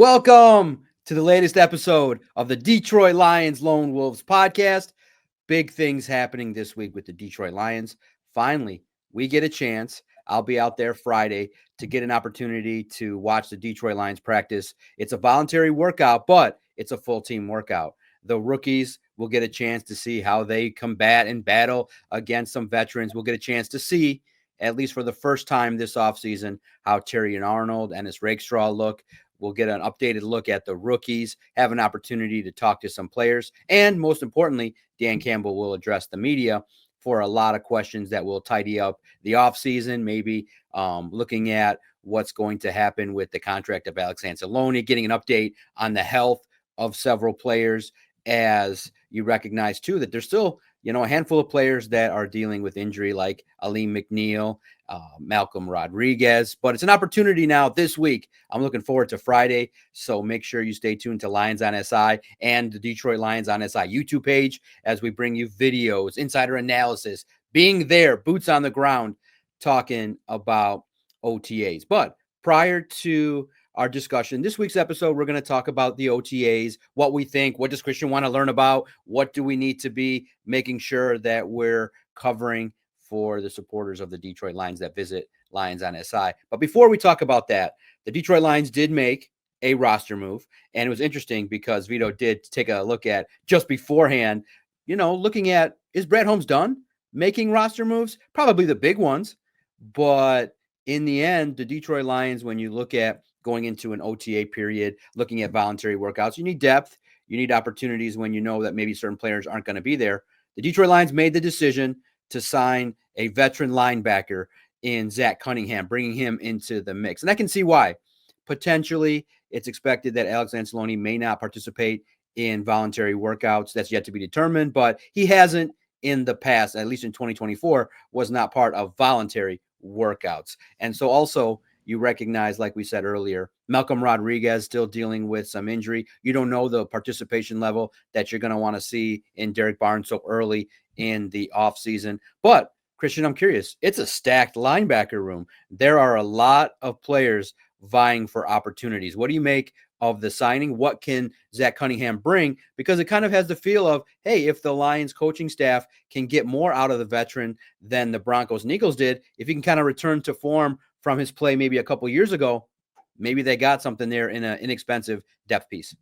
Welcome to the latest episode of the Detroit Lions Lone Wolves podcast. Big things happening this week with the Detroit Lions. Finally, we get a chance. I'll be out there Friday to get an opportunity to watch the Detroit Lions practice. It's a voluntary workout, but it's a full team workout. The rookies will get a chance to see how they combat and battle against some veterans. We'll get a chance to see, at least for the first time this offseason, how Terry and Arnold and his Rakestraw look. We'll get an updated look at the rookies, have an opportunity to talk to some players, and most importantly, Dan Campbell will address the media for a lot of questions that will tidy up the offseason, maybe looking at what's going to happen with the contract of Alex Anzalone, getting an update on the health of several players, as you recognize, too, that there's still, a handful of players that are dealing with injury, like Aleem McNeil, Malcolm Rodriguez. But it's an opportunity now this week. I'm looking forward to Friday, so make sure you stay tuned to Lions on SI and the Detroit Lions on SI YouTube page as we bring you videos, insider analysis, being there, boots on the ground, talking about OTAs. But prior to our discussion, this week's episode, we're going to talk about the OTAs, what we think, what does Christian want to learn about, what do we need to be making sure that we're covering for the supporters of the Detroit Lions that visit Lions on SI. But before we talk about that, the Detroit Lions did make a roster move, and it was interesting because Vito did take a look at just beforehand, looking at, is Brad Holmes done making roster moves? Probably the big ones, but in the end, the Detroit Lions, when you look at going into an OTA period, looking at voluntary workouts, you need depth, you need opportunities when you know that maybe certain players aren't going to be there. The Detroit Lions made the decision to sign a veteran linebacker in Zack Cunningham, bringing him into the mix. And I can see why. Potentially, it's expected that Alex Anzalone may not participate in voluntary workouts. That's yet to be determined, but he hasn't in the past, at least in 2024, was not part of voluntary workouts. And so also, you recognize, like we said earlier, Malcolm Rodriguez still dealing with some injury. You don't know the participation level that you're going to want to see in Derek Barnes so early in the offseason. But, Christian, I'm curious. It's a stacked linebacker room. There are a lot of players vying for opportunities. What do you make of the signing? What can Zack Cunningham bring? Because it kind of has the feel of, hey, if the Lions coaching staff can get more out of the veteran than the Broncos and Eagles did, if he can kind of return to form from his play maybe a couple years ago, maybe they got something there in an inexpensive depth piece.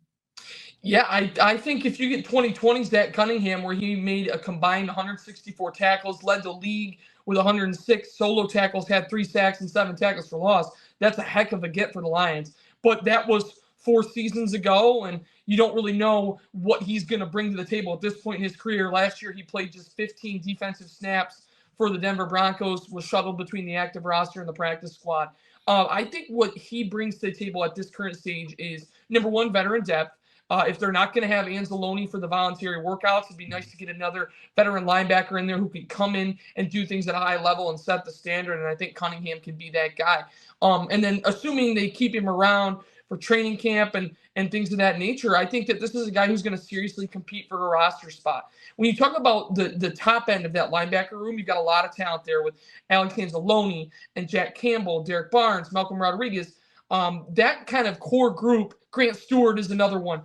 Yeah, I think if you get 2020's Zack Cunningham, where he made a combined 164 tackles, led the league with 106 solo tackles, had 3 sacks and 7 tackles for loss, that's a heck of a get for the Lions. But that was 4 seasons ago, and you don't really know what he's going to bring to the table at this point in his career. Last year, he played just 15 defensive snaps for the Denver Broncos, was shuttled between the active roster and the practice squad. I think what he brings to the table at this current stage is, number one, veteran depth. If they're not going to have Anzalone for the voluntary workouts, it'd be nice to get another veteran linebacker in there who can come in and do things at a high level and set the standard. And I think Cunningham can be that guy. And then assuming they keep him around for training camp and things of that nature, I think that this is a guy who's going to seriously compete for a roster spot. When you talk about the top end of that linebacker room, you've got a lot of talent there with Alex Anzalone and Jack Campbell, Derek Barnes, Malcolm Rodriguez. That kind of core group. Grant Stewart is another one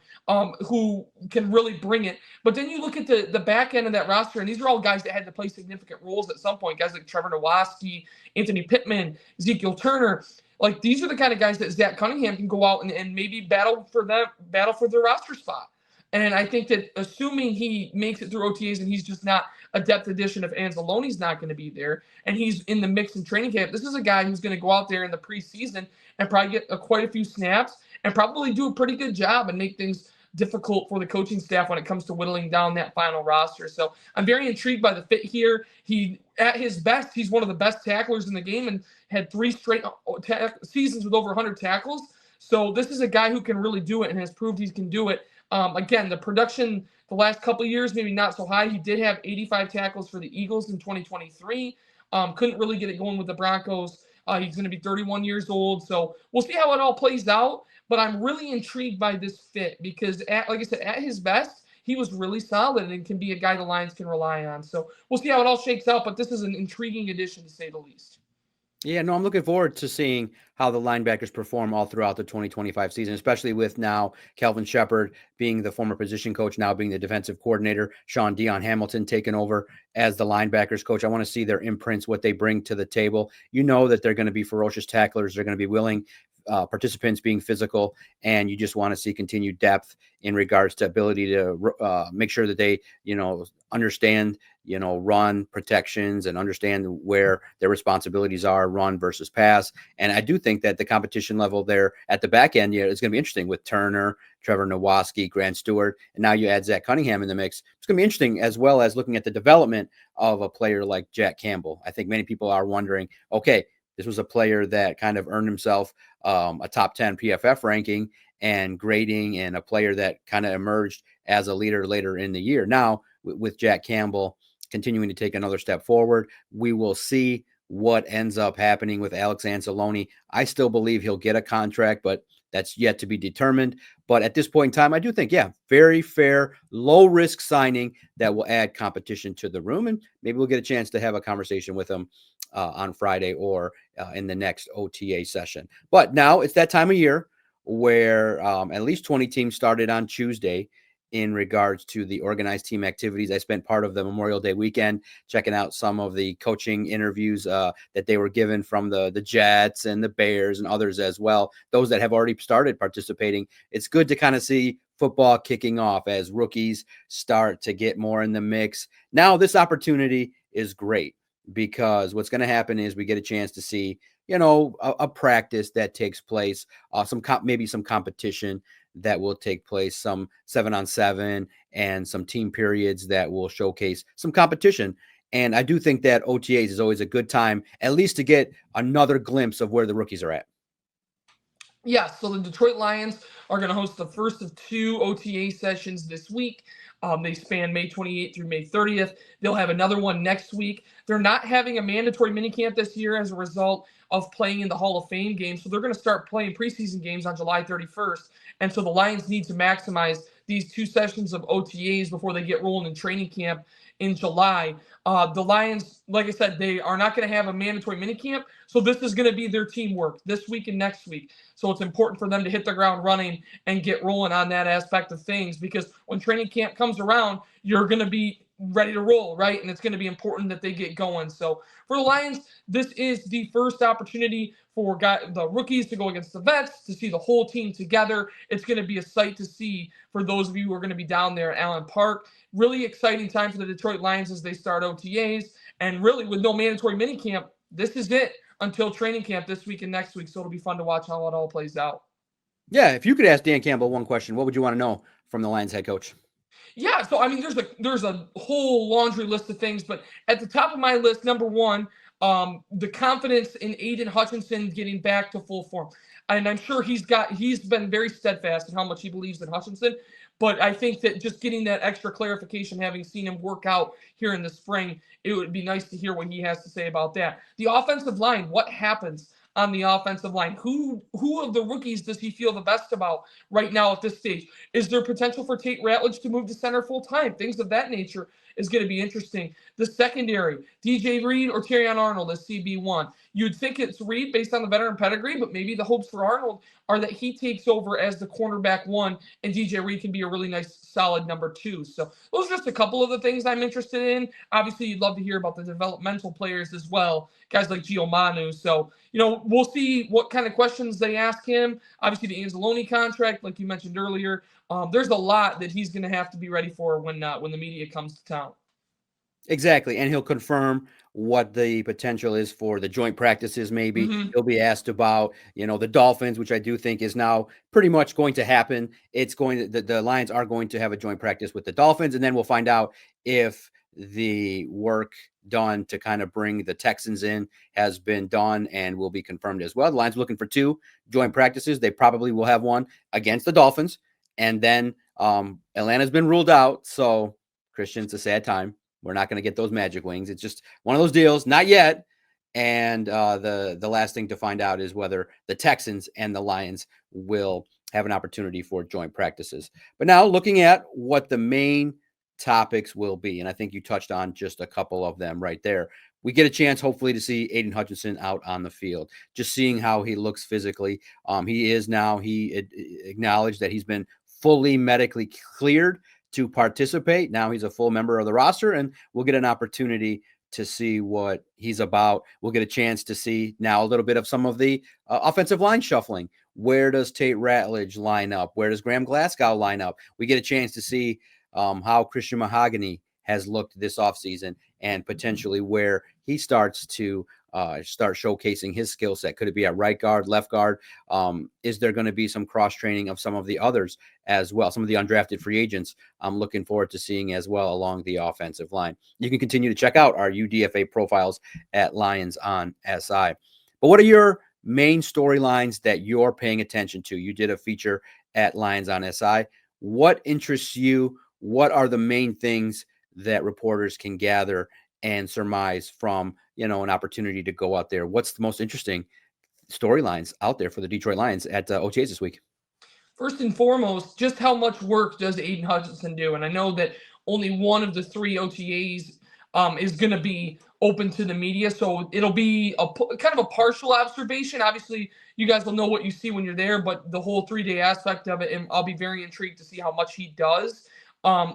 who can really bring it. But then you look at the back end of that roster, and these are all guys that had to play significant roles at some point. Guys like Trevor Nowaski, Anthony Pittman, Ezekiel Turner. Like, these are the kind of guys that Zack Cunningham can go out and maybe battle for their roster spot. And I think that assuming he makes it through OTAs and he's just not a depth addition if Anzalone's not going to be there and he's in the mix in training camp, this is a guy who's going to go out there in the preseason and probably get quite a few snaps and probably do a pretty good job and make things difficult for the coaching staff when it comes to whittling down that final roster. So I'm very intrigued by the fit here. He, at his best, he's one of the best tacklers in the game and had 3 straight seasons with over 100 tackles. So this is a guy who can really do it and has proved he can do it. Again, the production the last couple of years, maybe not so high. He did have 85 tackles for the Eagles in 2023. Couldn't really get it going with the Broncos. He's going to be 31 years old. So we'll see how it all plays out. But I'm really intrigued by this fit because, like I said, at his best, he was really solid and can be a guy the Lions can rely on. So we'll see how it all shakes out. But this is an intriguing addition, to say the least. Yeah, no, I'm looking forward to seeing how the linebackers perform all throughout the 2025 season, especially with now Kelvin Shepard being the former position coach, now being the defensive coordinator, Sean Dion Hamilton taking over as the linebackers coach. I want to see their imprints, what they bring to the table. You know that they're going to be ferocious tacklers. They're going to be willing participants being physical, and you just want to see continued depth in regards to ability to make sure that they, understand run protections and understand where their responsibilities are, run versus pass. And I do think that the competition level there at the back end is going to be interesting with Turner, Trevor Nowaski, Grant Stewart, and now you add Zack Cunningham in the mix. It's going to be interesting, as well as looking at the development of a player like Jack Campbell. I think many people are wondering, okay, this was a player that kind of earned himself a top 10 PFF ranking and grading, and a player that kind of emerged as a leader later in the year. Now, with Jack Campbell continuing to take another step forward, we will see what ends up happening with Alex Anzalone. I still believe he'll get a contract, but that's yet to be determined. But at this point in time, I do think, very fair, low risk signing that will add competition to the room. And maybe we'll get a chance to have a conversation with him on Friday or in the next OTA session. But now it's that time of year where at least 20 teams started on Tuesday in regards to the organized team activities. I spent part of the Memorial Day weekend checking out some of the coaching interviews that they were given from the Jets and the Bears and others as well, those that have already started participating. It's good to kind of see football kicking off as rookies start to get more in the mix. Now, this opportunity is great because what's going to happen is we get a chance to see, a practice that takes place, maybe some competition that will take place, some 7-on-7 and some team periods that will showcase some competition. And I do think that OTAs is always a good time, at least to get another glimpse of where the rookies are at. Yeah, so the Detroit Lions are going to host the first of 2 OTA sessions this week. They span May 28th through May 30th. They'll have another one next week. They're not having a mandatory minicamp this year as a result of playing in the Hall of Fame game. So they're going to start playing preseason games on July 31st. And so the Lions need to maximize these 2 sessions of OTAs before they get rolling in training camp in July. The Lions, like I said, they are not going to have a mandatory minicamp. So this is going to be their teamwork this week and next week. So it's important for them to hit the ground running and get rolling on that aspect of things, because when training camp comes around, you're going to be ready to roll, right? And it's going to be important that they get going. So for the Lions, this is the first opportunity for the rookies to go against the vets, to see the whole team together. It's going to be a sight to see for those of you who are going to be down there at Allen Park. Really exciting time for the Detroit Lions as they start OTAs. And really, with no mandatory minicamp, this is it until training camp this week and next week. So it'll be fun to watch how it all plays out. Yeah, if you could ask Dan Campbell one question, what would you want to know from the Lions head coach? Yeah, so I mean, there's a whole laundry list of things, but at the top of my list, number one, the confidence in Aiden Hutchinson getting back to full form, and I'm sure he's been very steadfast in how much he believes in Hutchinson. But I think that just getting that extra clarification, having seen him work out here in the spring, it would be nice to hear what he has to say about that. The offensive line, what happens on the offensive line? Who of the rookies does he feel the best about right now at this stage? Is there potential for Tate Ratledge to move to center full time? Things of that nature is going to be interesting. The secondary, DJ Reed or Terrion Arnold as CB1. You'd think it's Reed based on the veteran pedigree, but maybe the hopes for Arnold are that he takes over as the cornerback 1 and DJ Reed can be a really nice solid number 2. So those are just a couple of the things I'm interested in. Obviously, you'd love to hear about the developmental players as well, guys like Gio Manu. So, we'll see what kind of questions they ask him. Obviously, the Anzalone contract, like you mentioned earlier, there's a lot that he's going to have to be ready for when the media comes to town. Exactly. And he'll confirm what the potential is for the joint practices. Maybe he'll be asked about, the Dolphins, which I do think is now pretty much going to happen. It's the Lions are going to have a joint practice with the Dolphins, and then we'll find out if the work done to kind of bring the Texans in has been done and will be confirmed as well. The Lions are looking for 2 joint practices. They probably will have one against the Dolphins. And then Atlanta's been ruled out. So, Christian, it's a sad time. We're not going to get those magic wings. It's just one of those deals. Not yet. And the last thing to find out is whether the Texans and the Lions will have an opportunity for joint practices. But now looking at what the main topics will be, and I think you touched on just a couple of them right there. we get a chance, hopefully, to see Aiden Hutchinson out on the field, just seeing how he looks physically. He acknowledged that he's been fully medically cleared to participate. Now he's a full member of the roster, and we'll get an opportunity to see what he's about. We'll get a chance to see now a little bit of some of the offensive line shuffling. Where does Tate Ratledge line up? Where does Graham Glasgow line up? We get a chance to see how Christian Mahogany has looked this offseason and potentially where he starts to start showcasing his skill set. Could it be at right guard, left guard? Is there going to be some cross-training of some of the others as well? Some of the undrafted free agents I'm looking forward to seeing as well along the offensive line. You can continue to check out our UDFA profiles at Lions on SI. But what are your main storylines that you're paying attention to? You did a feature at Lions on SI. What interests you? What are the main things that reporters can gather and surmise from, an opportunity to go out there? What's the most interesting storylines out there for the Detroit Lions at OTAs this week? First and foremost, just how much work does Aiden Hutchinson do? And I know that only one of the 3 OTAs is going to be open to the media, so it'll be kind of a partial observation. Obviously, you guys will know what you see when you're there, but the whole 3-day aspect of it, and I'll be very intrigued to see how much he does.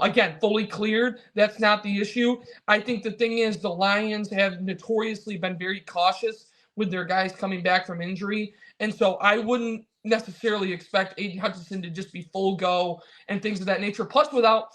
Again, fully cleared. That's not the issue. I think the thing is the Lions have notoriously been very cautious with their guys coming back from injury. And so I wouldn't necessarily expect Aiden Hutchinson to just be full go and things of that nature. Plus, without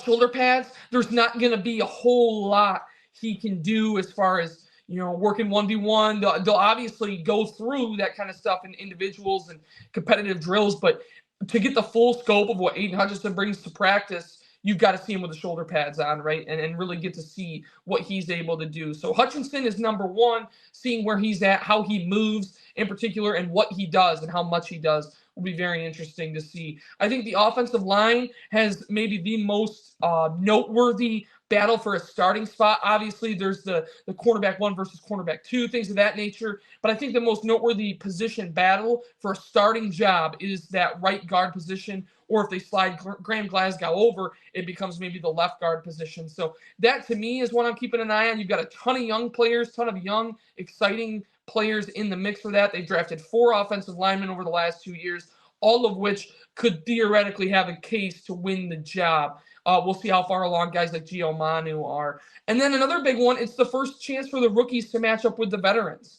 shoulder pads, there's not going to be a whole lot he can do as far as, working 1v1. They'll obviously go through that kind of stuff in individuals and competitive drills, but to get the full scope of what Aiden Hutchinson brings to practice, you've got to see him with the shoulder pads on, right? And really get to see what he's able to do. So Hutchinson is number one, seeing where he's at, how he moves in particular, and what he does and how much he does will be very interesting to see. I think the offensive line has maybe the most noteworthy battle for a starting spot. Obviously, there's the cornerback 1 versus cornerback 2, things of that nature. But I think the most noteworthy position battle for a starting job is that right guard position, or if they slide Graham Glasgow over, it becomes maybe the left guard position. So that, to me, is what I'm keeping an eye on. You've got a ton of young players, ton of young, exciting players in the mix for that. They drafted 4 offensive linemen over the last 2 years, all of which could theoretically have a case to win the job. We'll see how far along guys like Gio Manu are. And then another big one, it's the first chance for the rookies to match up with the veterans.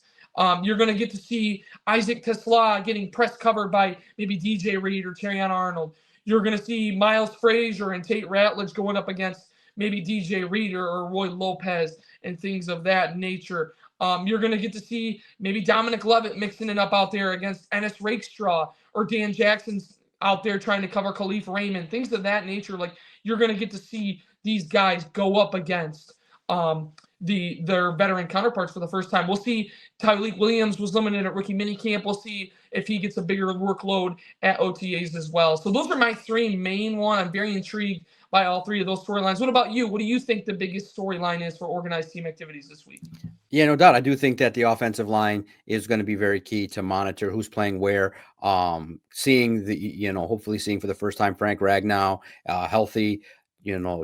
You're going to get to see Isaac Tesla getting press covered by maybe DJ Reed or Terrion Arnold. You're going to see Miles Frazier and Tate Ratledge going up against maybe DJ Reed or Roy Lopez and things of that nature. You're going to get to see maybe Dominic Levitt mixing it up out there against Ennis Rakestraw, or Dan Jackson's out there trying to cover Khalif Raymond, things of that nature. Like, you're going to get to see these guys go up against their veteran counterparts for the first time. We'll see Tyleik Williams was limited at rookie minicamp. We'll see if he gets a bigger workload at OTAs as well. So those are my 3 main ones. I'm very intrigued by all 3 of those storylines. What about you? What do you think the biggest storyline is for organized team activities this week? Yeah, no doubt. I do think that the offensive line is going to be very key to monitor who's playing where. Seeing hopefully seeing for the first time Frank Ragnow healthy.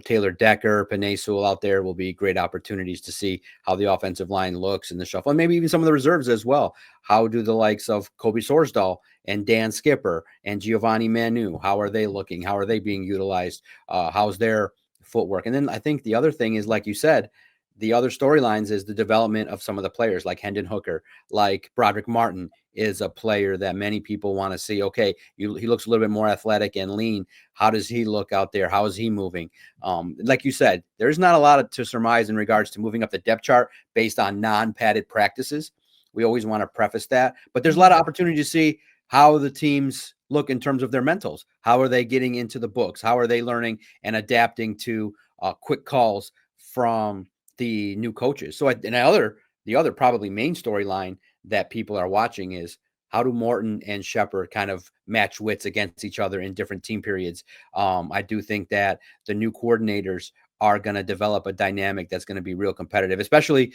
Taylor Decker, Penei Sewell out there will be great opportunities to see how the offensive line looks in the shuffle, and maybe even some of the reserves as well. How do the likes of Kobe Sorsdahl and Dan Skipper and Giovanni Manu, how are they looking? How are they being utilized? How's their footwork? And then I think the other thing is, like you said, the other storylines is the development of some of the players like Hendon Hooker, like Broderick Martin is a player that many people want to see. Okay, he looks a little bit more athletic and lean. How does he look out there? How is he moving? Like you said, there's not a lot to surmise in regards to moving up the depth chart based on non-padded practices. We always want to preface that. But there's a lot of opportunity to see how the teams look in terms of their mentals. How are they getting into the books? How are they learning and adapting to quick calls from the new coaches? So the other probably main storyline that people are watching is, how do Morton and Shepard kind of match wits against each other in different team periods? I do think that the new coordinators are going to develop a dynamic that's going to be real competitive, especially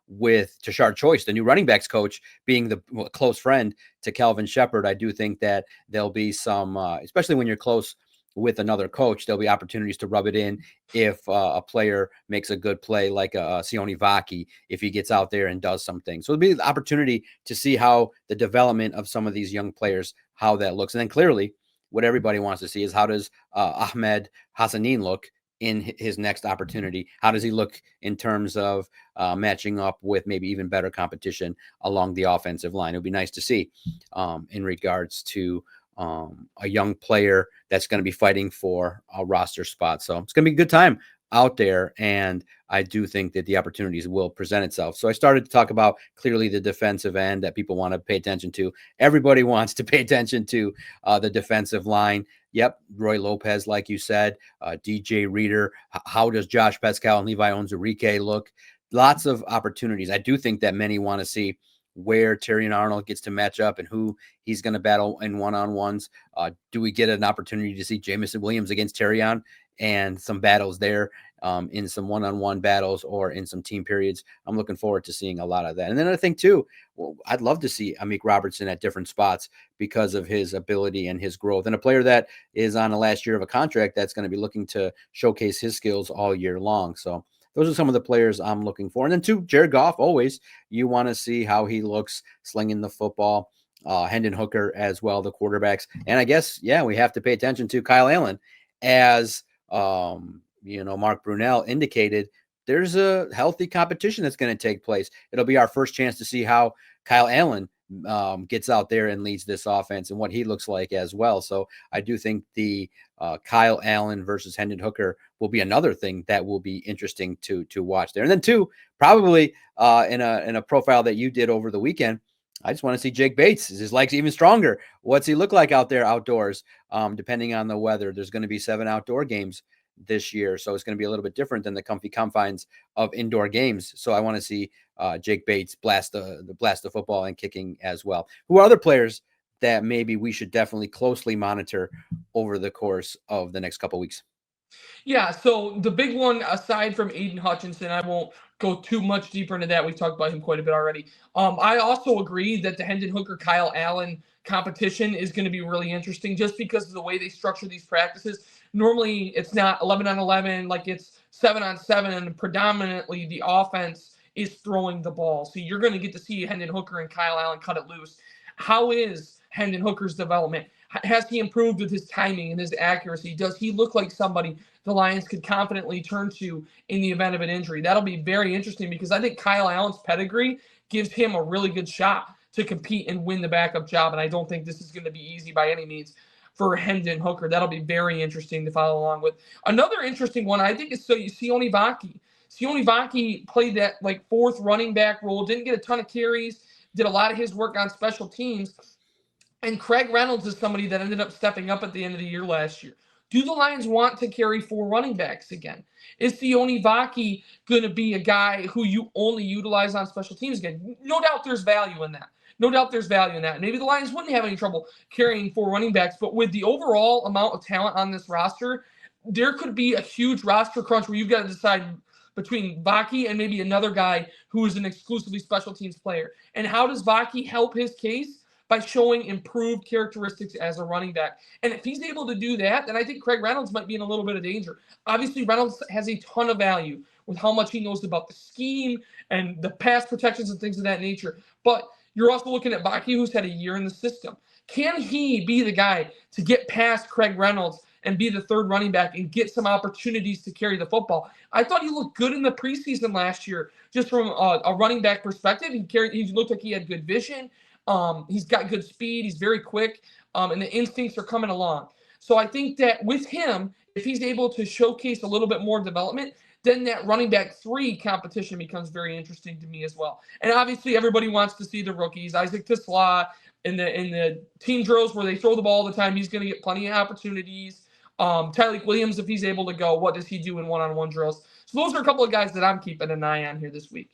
with Tashard Choice, the new running backs coach, being the close friend to Kelvin Shepard. I do think that there'll be some, especially when you're close with another coach, there'll be opportunities to rub it in if a player makes a good play like Sione Vaki, if he gets out there and does something. So it'll be the opportunity to see how the development of some of these young players, how that looks. And then clearly what everybody wants to see is how does Ahmed Hassanin look in his next opportunity? How does he look in terms of matching up with maybe even better competition along the offensive line? It would be nice to see in regards to a young player that's going to be fighting for a roster spot. So it's going to be a good time out there. And I do think that the opportunities will present itself. So I started to talk about clearly the defensive end that people want to pay attention to. Everybody wants to pay attention to the defensive line. Yep. Roy Lopez, like you said, DJ Reader. How does Josh Pescal and Levi Onwuzurike look? Lots of opportunities. I do think that many want to see where Terrion Arnold gets to match up and who he's going to battle in one-on-ones. Do we get an opportunity to see Jameson Williams against Terrion and some battles there in some one-on-one battles or in some team periods? I'm looking forward to seeing a lot of that. And then I think too, I'd love to see Amik Robertson at different spots because of his ability and his growth, and a player that is on the last year of a contract that's going to be looking to showcase his skills all year long. So those are some of the players I'm looking for. And then too, Jared Goff, always you want to see how he looks slinging the football. Hendon Hooker as well, the quarterbacks. And I guess, yeah, we have to pay attention to Kyle Allen. As, Mark Brunell indicated, there's a healthy competition that's going to take place. It'll be our first chance to see how Kyle Allen gets out there and leads this offense and what he looks like as well. So I do think the Kyle Allen versus Hendon Hooker will be another thing that will be interesting to watch there. And then too, probably in a profile that you did over the weekend, I just want to see Jake Bates. Is his legs even stronger? What's he look like out there outdoors? Depending on the weather, there's going to be 7 outdoor games this year. So it's going to be a little bit different than the comfy confines of indoor games. So I want to see Jake Bates blast the football and kicking as well. Who are other players that maybe we should definitely closely monitor over the course of the next couple of weeks? Yeah, so the big one, aside from Aiden Hutchinson, I won't go too much deeper into that. We've talked about him quite a bit already. I also agree that the Hendon Hooker, Kyle Allen competition is going to be really interesting just because of the way they structure these practices. Normally, it's not 11 on 11, like it's 7 on 7, and predominantly the offense is throwing the ball. So you're going to get to see Hendon Hooker and Kyle Allen cut it loose. How is Hendon Hooker's development? Has he improved with his timing and his accuracy? Does he look like somebody the Lions could confidently turn to in the event of an injury? That'll be very interesting because I think Kyle Allen's pedigree gives him a really good shot to compete and win the backup job. And I don't think this is going to be easy by any means for Hendon Hooker. That'll be very interesting to follow along with. Another interesting one, I think, is Sione Vaki. Sione Vaki played that like 4th running back role, didn't get a ton of carries, did a lot of his work on special teams. And Craig Reynolds is somebody that ended up stepping up at the end of the year last year. Do the Lions want to carry 4 running backs again? Is Sione Vaki going to be a guy who you only utilize on special teams again? No doubt there's value in that. No doubt there's value in that. Maybe the Lions wouldn't have any trouble carrying 4 running backs, but with the overall amount of talent on this roster, there could be a huge roster crunch where you've got to decide between Vaki and maybe another guy who is an exclusively special teams player. And how does Vaki help his case? By showing improved characteristics as a running back. And if he's able to do that, then I think Craig Reynolds might be in a little bit of danger. Obviously, Reynolds has a ton of value with how much he knows about the scheme and the pass protections and things of that nature. But you're also looking at Vaki, who's had a year in the system. Can he be the guy to get past Craig Reynolds and be the 3rd running back and get some opportunities to carry the football? I thought he looked good in the preseason last year, just from a running back perspective. He looked like he had good vision. He's got good speed. He's very quick, and the instincts are coming along. So I think that with him, if he's able to showcase a little bit more development, then that running back 3 competition becomes very interesting to me as well. And obviously, everybody wants to see the rookies. Isaac Tisla in the team drills where they throw the ball all the time, he's going to get plenty of opportunities. Tyreek Williams, if he's able to go, what does he do in one-on-one drills? So those are a couple of guys that I'm keeping an eye on here this week.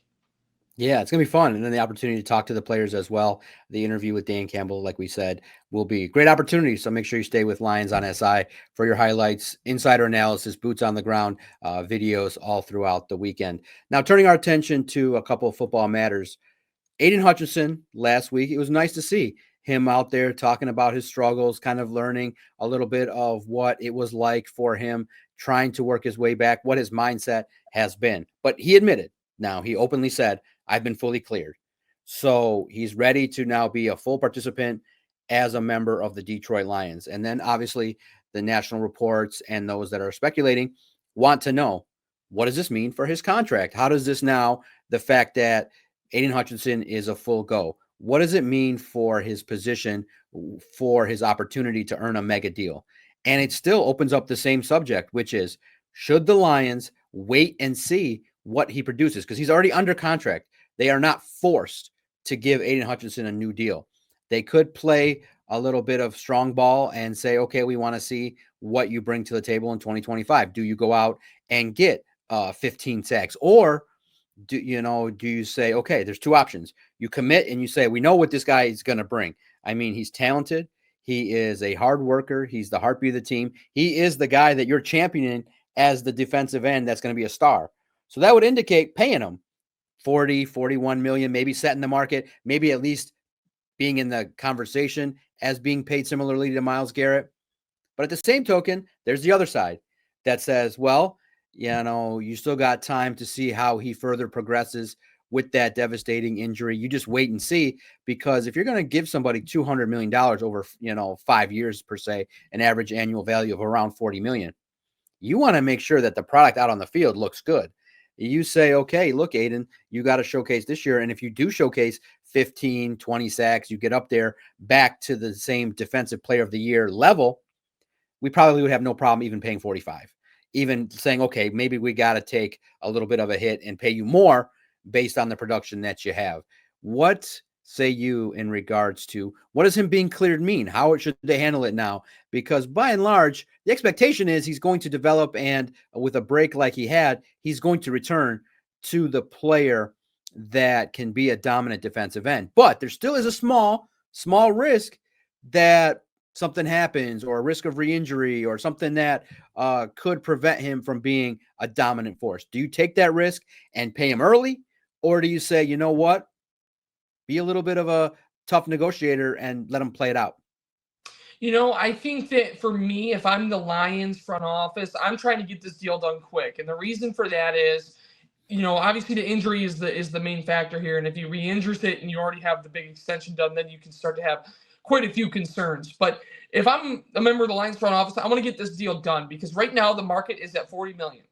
Yeah, it's going to be fun. And then the opportunity to talk to the players as well. The interview with Dan Campbell, like we said, will be a great opportunity. So make sure you stay with Lions on SI for your highlights, insider analysis, boots on the ground, videos all throughout the weekend. Now, turning our attention to a couple of football matters. Aiden Hutchinson last week, it was nice to see him out there talking about his struggles, kind of learning a little bit of what it was like for him trying to work his way back, what his mindset has been. But he admitted, now he openly said, I've been fully cleared. So he's ready to now be a full participant as a member of the Detroit Lions. And then obviously the national reports and those that are speculating want to know, what does this mean for his contract? How does this now, the fact that Aiden Hutchinson is a full go, what does it mean for his position, for his opportunity to earn a mega deal? And it still opens up the same subject, which is, should the Lions wait and see what he produces? Because he's already under contract. They are not forced to give Aiden Hutchinson a new deal. They could play a little bit of strong ball and say, okay, we want to see what you bring to the table in 2025. Do you go out and get 15 sacks? Or do you say, okay, there's two options. You commit and you say, we know what this guy is going to bring. I mean, he's talented. He is a hard worker. He's the heartbeat of the team. He is the guy that you're championing as the defensive end that's going to be a star. So that would indicate paying him 40, 41 million, maybe setting the market, maybe at least being in the conversation as being paid similarly to Myles Garrett. But at the same token, there's the other side that says, well, you still got time to see how he further progresses with that devastating injury. You just wait and see, because if you're going to give somebody $200 million over, 5 years per se, an average annual value of around $40 million, you want to make sure that the product out on the field looks good. You say, okay, look, Aidan, you got to showcase this year. And if you do showcase 15, 20 sacks, you get up there back to the same defensive player of the year level, we probably would have no problem even paying 45, even saying, okay, maybe we got to take a little bit of a hit and pay you more based on the production that you have. What say you in regards to what does him being cleared mean? How should they handle it now? Because by and large, the expectation is he's going to develop, and with a break like he had, he's going to return to the player that can be a dominant defensive end. But there still is a small risk that something happens, or a risk of re-injury, or something that could prevent him from being a dominant force. Do you take that risk and pay him early? Or do you say, you know what, be a little bit of a tough negotiator and let him play it out? I think that for me, if I'm the Lions front office, I'm trying to get this deal done quick. And the reason for that is, obviously the injury is the main factor here. And if he re-injures it and you already have the big extension done, then you can start to have quite a few concerns. But if I'm a member of the Lions front office, I want to get this deal done, because right now the market is at $40 million.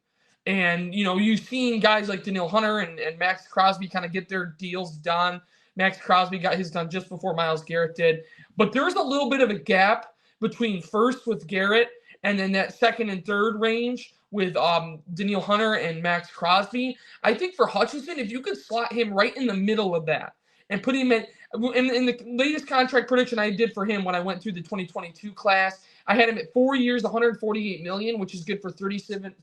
And, you've seen guys like Danielle Hunter and Max Crosby kind of get their deals done. Max Crosby got his done just before Myles Garrett did. But there's a little bit of a gap between first with Garrett and then that second and third range with Danielle Hunter and Max Crosby. I think for Hutchinson, if you could slot him right in the middle of that and put him in the latest contract prediction I did for him when I went through the 2022 class, I had him at 4 years, $148 million, which is good for 37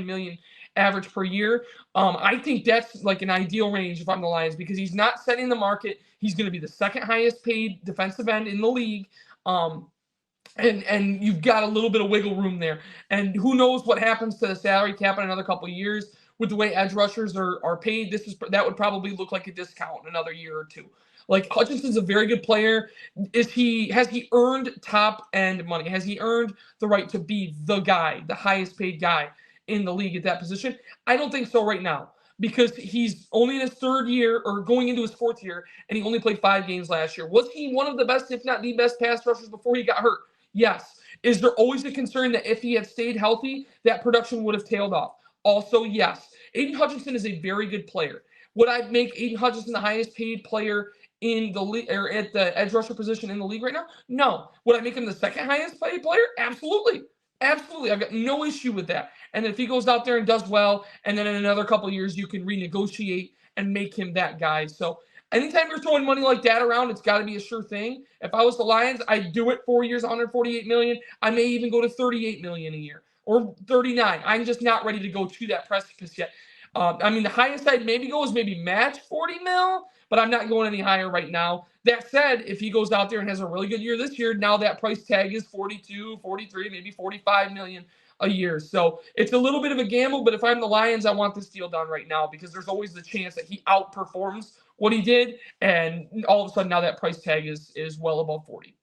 million average per year. I think that's like an ideal range if I'm the Lions, because he's not setting the market. He's going to be the second highest paid defensive end in the league. And you've got a little bit of wiggle room there. And who knows what happens to the salary cap in another couple of years with the way edge rushers are paid. That would probably look like a discount in another year or two. Like, Hutchinson's a very good player. Has he earned top end money? Has he earned the right to be the guy, the highest paid guy in the league at that position? I don't think so right now, because he's only in his third year, or going into his fourth year, and he only played 5 games last year. Was he one of the best, if not the best, pass rushers before he got hurt? Yes. Is there always a concern that if he had stayed healthy, that production would have tailed off? Also, yes. Aiden Hutchinson is a very good player. Would I make Aiden Hutchinson the highest paid player in the league, or at the edge rusher position in the league right now? No. Would I make him the second highest paid player? Absolutely. Absolutely. I've got no issue with that. And if he goes out there and does well, and then in another couple of years, you can renegotiate and make him that guy. So anytime you're throwing money like that around, it's got to be a sure thing. If I was the Lions, I'd do it 4 years, $148 million. I may even go to $38 million a year, or 39. I'm just not ready to go to that precipice yet. The highest I'd maybe go is maybe match 40 mil, but I'm not going any higher right now. That said, if he goes out there and has a really good year this year, now that price tag is 42, 43, maybe 45 million. a year. So it's a little bit of a gamble, but if I'm the Lions, I want this deal done right now because there's always the chance that he outperforms what he did, and all of a sudden now that price tag is well above 40.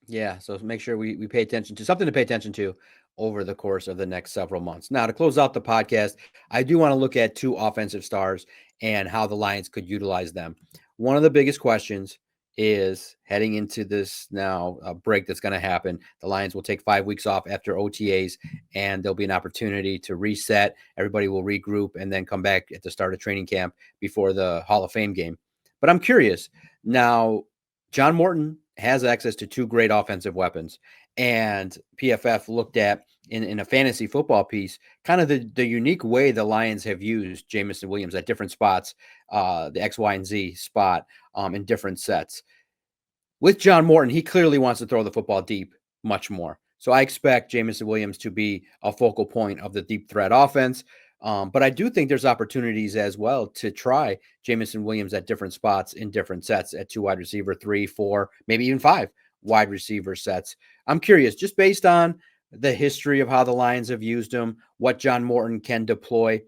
Yeah, so make sure we pay attention to something to pay attention to over the course of the next several months. Now, to close out the podcast, I do want to look at two offensive stars and how the Lions could utilize them. One of the biggest questions is heading into this now break that's going to happen. The Lions will take 5 weeks off after OTAs, and there'll be an opportunity to reset. Everybody will regroup and then come back at the start of training camp before the Hall of Fame game. But I'm curious now. John Morton has access to two great offensive weapons, and PFF looked at in a fantasy football piece kind of the unique way the Lions have used Jameson Williams at different spots, the X, Y, and Z spot in different sets. With John Morton, he clearly wants to throw the football deep much more. So I expect Jameson Williams to be a focal point of the deep threat offense. But I do think there's opportunities as well to try Jameson Williams at different spots in different sets at 2 wide receiver, 3, 4, maybe even 5 wide receiver sets. I'm curious, just based on the history of how the Lions have used him, what John Morton can deploy.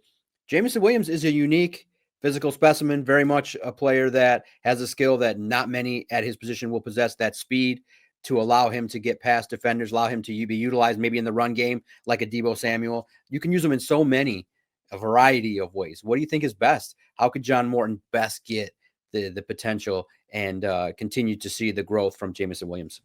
Jameson Williams is a unique physical specimen, very much a player that has a skill that not many at his position will possess, that speed to allow him to get past defenders, allow him to be utilized maybe in the run game like a Deebo Samuel. You can use him in so many a variety of ways. What do you think is best? How could John Morton best get the potential and continue to see the growth from Jameson Williams?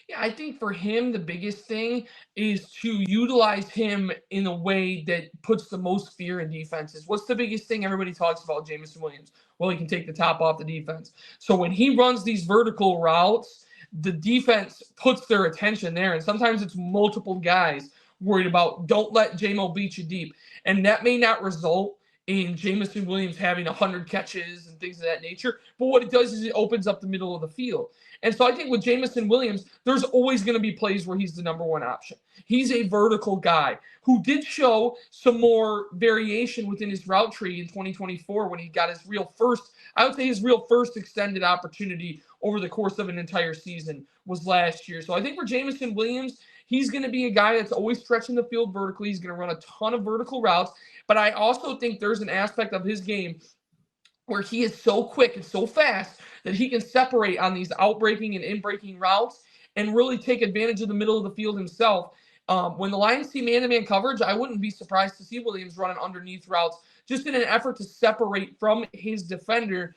Yeah, I think for him, the biggest thing is to utilize him in a way that puts the most fear in defenses. What's the biggest thing everybody talks about Jameson Williams? Well, he can take the top off the defense. So when he runs these vertical routes, the defense puts their attention there. And sometimes it's multiple guys worried about don't let JMO beat you deep. And that may not result in Jameson Williams having 100 catches and things of that nature. But what it does is it opens up the middle of the field. And so I think with Jameson Williams, there's always going to be plays where he's the number one option. He's a vertical guy who did show some more variation within his route tree in 2024 when he got his real first, I would say his real first extended opportunity over the course of an entire season was last year. So I think for Jameson Williams, he's going to be a guy that's always stretching the field vertically. He's going to run a ton of vertical routes. But I also think there's an aspect of his game where he is so quick and so fast that he can separate on these outbreaking and in-breaking routes and really take advantage of the middle of the field himself. When the Lions see man-to-man coverage, I wouldn't be surprised to see Williams running underneath routes just in an effort to separate from his defender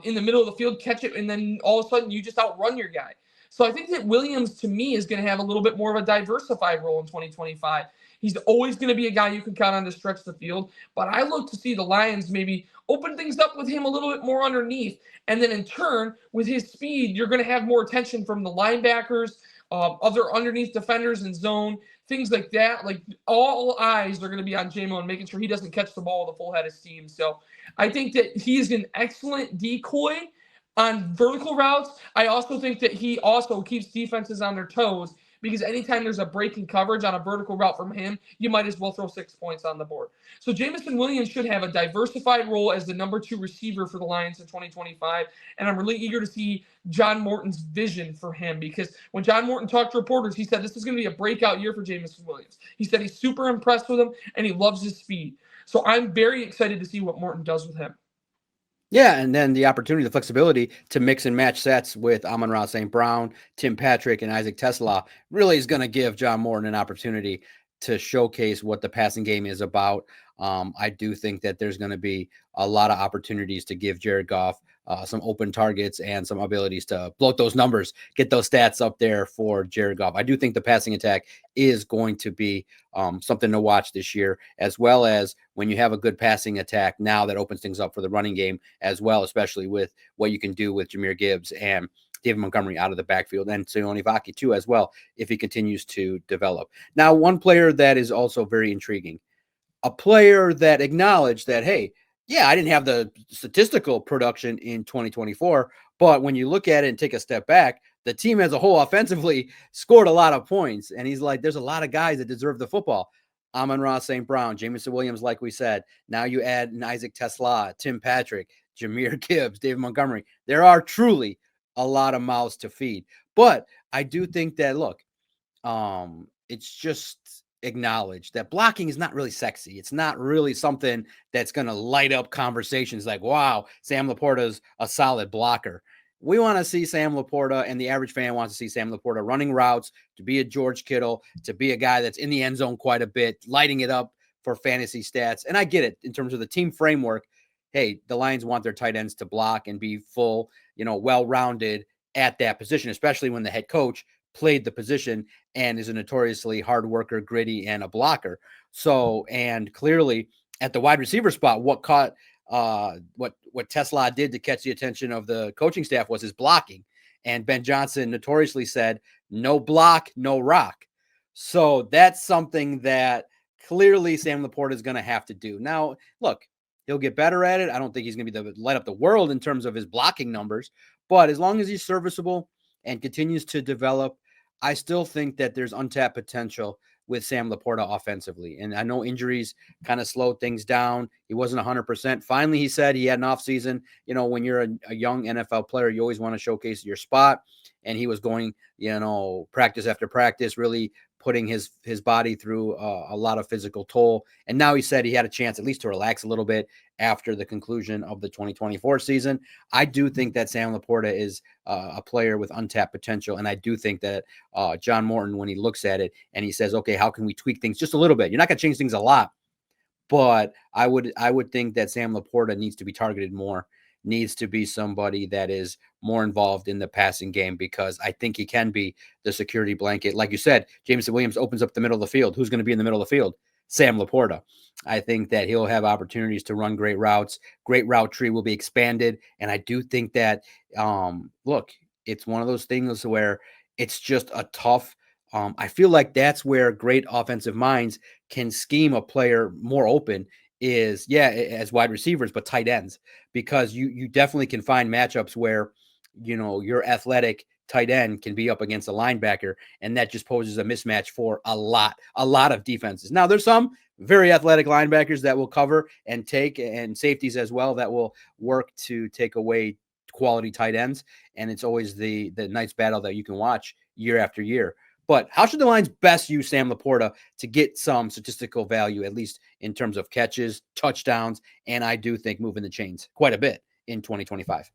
in the middle of the field, catch it, and then all of a sudden you just outrun your guy. So I think that Williams, to me, is going to have a little bit more of a diversified role in 2025. He's always going to be a guy you can count on to stretch the field. But I look to see the Lions maybe open things up with him a little bit more underneath. And then in turn, with his speed, you're going to have more attention from the linebackers, other underneath defenders in zone, things like that. Like all eyes are going to be on J-Mo and making sure he doesn't catch the ball with a full head of steam. So I think that he is an excellent decoy on vertical routes. I also think that he also keeps defenses on their toes because anytime there's a breaking coverage on a vertical route from him, you might as well throw 6 points on the board. So Jameson Williams should have a diversified role as the number 2 receiver for the Lions in 2025. And I'm really eager to see John Morton's vision for him because when John Morton talked to reporters, he said this is going to be a breakout year for Jameson Williams. He said he's super impressed with him and he loves his speed. So I'm very excited to see what Morton does with him. Yeah, and then the opportunity, the flexibility to mix and match sets with Amon-Ra St. Brown, Tim Patrick, and Isaac Tesla really is going to give John Morton an opportunity to showcase what the passing game is about. I do think that there's going to be a lot of opportunities to give Jared Goff some open targets and some abilities to bloat those numbers, get those stats up there for Jared Goff. I do think the passing attack is going to be something to watch this year, as well as when you have a good passing attack now that opens things up for the running game as well, especially with what you can do with Jahmyr Gibbs and David Montgomery out of the backfield, and Sione Vaki too as well, if he continues to develop. Now, one player that is also very intriguing, a player that acknowledged that, hey, yeah, I didn't have the statistical production in 2024, but when you look at it and take a step back, the team as a whole offensively scored a lot of points. And he's like, there's a lot of guys that deserve the football. Amon-Ra St. Brown, Jameson Williams, like we said. Now you add an Isaac Tesla, Tim Patrick, Jahmyr Gibbs, David Montgomery. There are truly a lot of mouths to feed. But I do think that, look, it's just acknowledge that blocking is not really sexy. It's not really something that's going to light up conversations like, wow, Sam LaPorta is a solid blocker. We want to see Sam LaPorta, and the average fan wants to see Sam LaPorta running routes, to be a George Kittle, to be a guy that's in the end zone quite a bit, lighting it up for fantasy stats. And I get it in terms of the team framework. Hey, the Lions want their tight ends to block and be full, well-rounded at that position, especially when the head coach played the position and is a notoriously hard worker, gritty, and a blocker. So, and clearly at the wide receiver spot, what Tesla did to catch the attention of the coaching staff was his blocking. And Ben Johnson notoriously said, no block, no rock. So that's something that clearly Sam LaPorta is going to have to do. Now, look, he'll get better at it. I don't think he's going to be light up the world in terms of his blocking numbers, but as long as he's serviceable and continues to develop, I still think that there's untapped potential with Sam LaPorta offensively. And I know injuries kind of slowed things down. He wasn't 100%. Finally, he said he had an offseason. When you're a young NFL player, you always want to showcase your spot. And he was going, practice after practice, really putting his body through a lot of physical toll. And now he said he had a chance at least to relax a little bit after the conclusion of the 2024 season. I do think that Sam LaPorta is a player with untapped potential. And I do think that John Morton, when he looks at it and he says, okay, how can we tweak things just a little bit? You're not going to change things a lot, but I would think that Sam LaPorta needs to be targeted more, needs to be somebody that is more involved in the passing game, because I think he can be the security blanket. Like you said, Jameson Williams opens up the middle of the field. Who's going to be in the middle of the field? Sam LaPorta. I think that he'll have opportunities to run great routes. Great route tree will be expanded. And I do think that, look, it's one of those things where it's just a tough, I feel like that's where great offensive minds can scheme a player more open is, as wide receivers, but tight ends, because you definitely can find matchups where, your athletic tight end can be up against a linebacker, and that just poses a mismatch for a lot of defenses. Now, there's some very athletic linebackers that will cover and take, and safeties as well, that will work to take away quality tight ends, and it's always the nice battle that you can watch year after year. But how should the Lions best use Sam LaPorta to get some statistical value, at least in terms of catches, touchdowns, and I do think moving the chains quite a bit in 2025?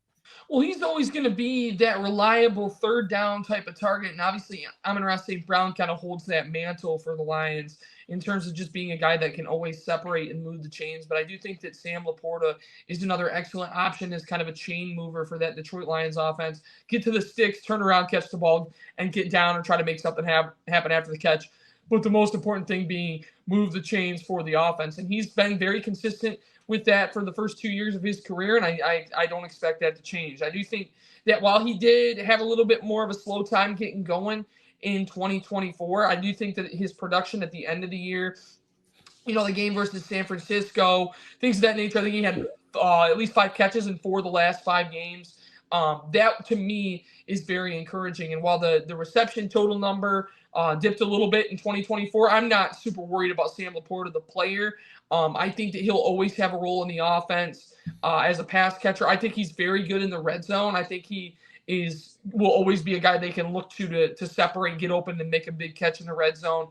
Well, he's always going to be that reliable third down type of target. And obviously, Amon-Ra St. Brown kind of holds that mantle for the Lions in terms of just being a guy that can always separate and move the chains. But I do think that Sam LaPorta is another excellent option as kind of a chain mover for that Detroit Lions offense. Get to the sticks, turn around, catch the ball, and get down or try to make something happen after the catch. But the most important thing being move the chains for the offense. And he's been very consistent with that for the first 2 years of his career, and I don't expect that to change. I do think that while he did have a little bit more of a slow time getting going in 2024, I do think that his production at the end of the year, the game versus San Francisco, things of that nature, I think he had at least 5 catches in 4 of the last 5 games. That, to me, is very encouraging. And while the reception total number dipped a little bit in 2024, I'm not super worried about Sam LaPorta, the player. I think that he'll always have a role in the offense as a pass catcher. I think he's very good in the red zone. I think he will always be a guy they can look to separate, get open, and make a big catch in the red zone.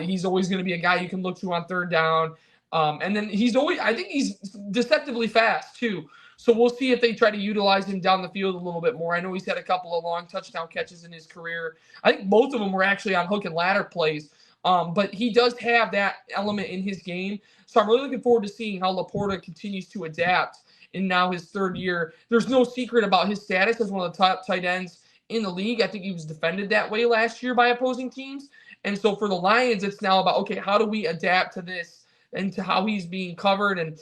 He's always going to be a guy you can look to on third down. And then I think he's deceptively fast too. So we'll see if they try to utilize him down the field a little bit more. I know he's had a couple of long touchdown catches in his career. I think both of them were actually on hook and ladder plays. But he does have that element in his game. So I'm really looking forward to seeing how LaPorta continues to adapt in now his third year. There's no secret about his status as one of the top tight ends in the league. I think he was defended that way last year by opposing teams. And so for the Lions, it's now about, okay, how do we adapt to this and to how he's being covered and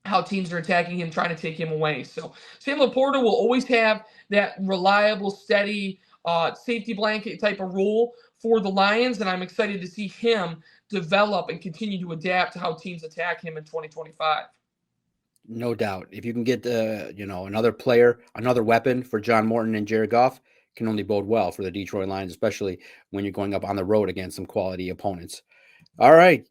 how teams are attacking him, trying to take him away. So Sam LaPorta will always have that reliable, steady safety blanket type of role for the Lions, and I'm excited to see him develop and continue to adapt to how teams attack him in 2025. No doubt. If you can get another player, another weapon for John Morton and Jared Goff, can only bode well for the Detroit Lions, especially when you're going up on the road against some quality opponents. All right.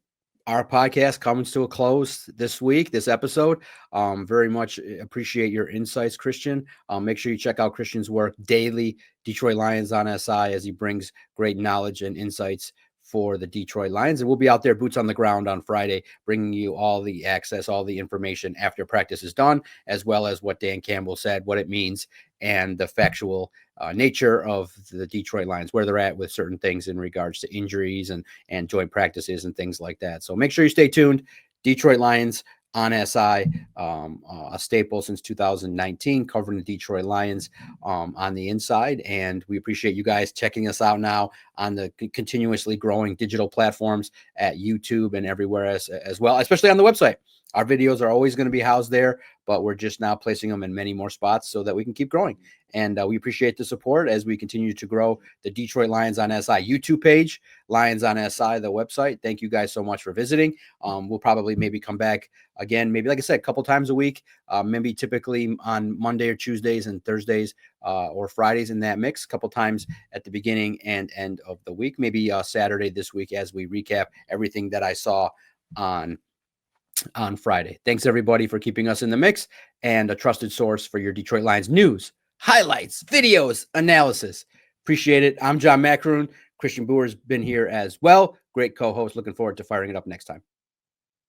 Our podcast comes to a close this week, this episode. Very much appreciate your insights, Christian. Make sure you check out Christian's work daily, Detroit Lions on SI, as he brings great knowledge and insights for the Detroit Lions. And we'll be out there boots on the ground on Friday, bringing you all the access, all the information after practice is done, as well as what Dan Campbell said, what it means, and the factual nature of the Detroit Lions, where they're at with certain things in regards to injuries and joint practices and things like that. So make sure you stay tuned. Detroit Lions on SI, a staple since 2019, covering the Detroit Lions on the inside. And we appreciate you guys checking us out now on the continuously growing digital platforms at YouTube and everywhere as well, especially on the website. Our videos are always going to be housed there, but we're just now placing them in many more spots so that we can keep growing. And we appreciate the support as we continue to grow the Detroit Lions on SI YouTube page, Lions on SI, the website. Thank you guys so much for visiting. We'll probably maybe come back again, maybe like I said, a couple times a week, maybe typically on Monday or Tuesdays and Thursdays or Fridays in that mix, a couple times at the beginning and end of the week, maybe Saturday this week as we recap everything that I saw on Friday. Thanks everybody for keeping us in the mix and a trusted source for your Detroit Lions news, highlights, videos, analysis. Appreciate it. I'm John Macroon. Christian Boer's been here as well. Great co-host. Looking forward to firing it up next time.